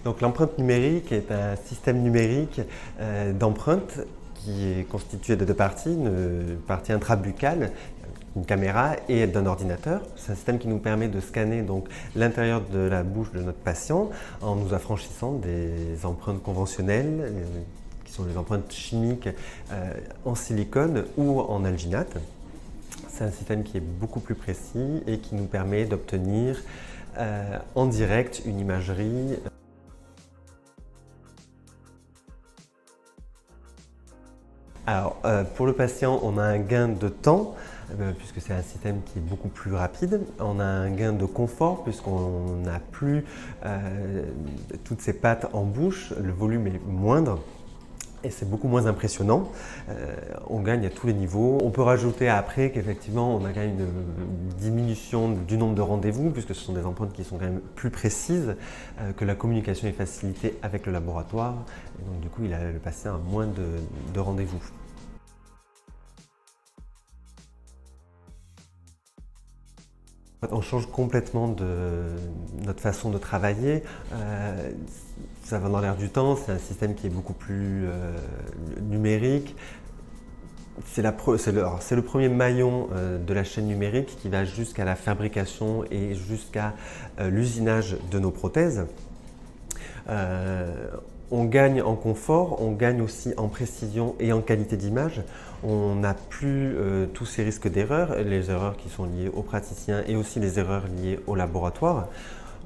Donc l'empreinte numérique est un système numérique d'empreinte qui est constitué de deux parties, une partie intrabuccale, une caméra et d'un ordinateur. C'est un système qui nous permet de scanner donc l'intérieur de la bouche de notre patient en nous affranchissant des empreintes conventionnelles qui sont les empreintes chimiques en silicone ou en alginate. C'est un système qui est beaucoup plus précis et qui nous permet d'obtenir en direct une imagerie. Alors, pour le patient, on a un gain de temps, puisque c'est un système qui est beaucoup plus rapide. On a un gain de confort, puisqu'on n'a plus toutes ces pattes en bouche, le volume est moindre. Et c'est beaucoup moins impressionnant. On gagne à tous les niveaux. On peut rajouter après qu'effectivement, on a quand même une diminution du nombre de rendez-vous, puisque ce sont des empreintes qui sont quand même plus précises, que la communication est facilitée avec le laboratoire. Et donc du coup, le patient a moins de rendez-vous. On change complètement de notre façon de travailler. Ça va dans l'air du temps, c'est un système qui est beaucoup plus numérique. C'est le premier maillon de la chaîne numérique qui va jusqu'à la fabrication et jusqu'à l'usinage de nos prothèses. On gagne en confort, on gagne aussi en précision et en qualité d'image. On n'a plus tous ces risques d'erreurs, les erreurs qui sont liées aux praticiens et aussi les erreurs liées au laboratoire.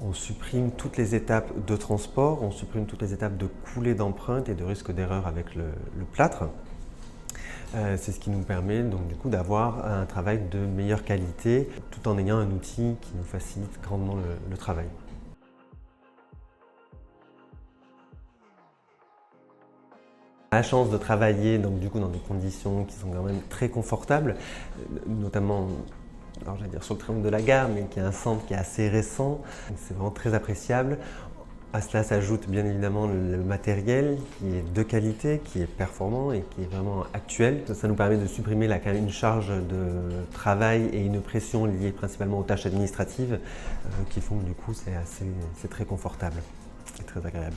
On supprime toutes les étapes de transport, on supprime toutes les étapes de coulée d'empreintes et de risque d'erreur avec le plâtre. C'est ce qui nous permet donc du coup d'avoir un travail de meilleure qualité tout en ayant un outil qui nous facilite grandement le travail. La chance de travailler donc, du coup, dans des conditions qui sont quand même très confortables, notamment alors, j'allais dire sur le triangle de la gare, mais qui est un centre qui est assez récent. C'est vraiment très appréciable. À cela s'ajoute bien évidemment le matériel qui est de qualité, qui est performant et qui est vraiment actuel. Ça nous permet de supprimer quand même une charge de travail et une pression liée principalement aux tâches administratives qui font que du coup c'est très confortable et très agréable.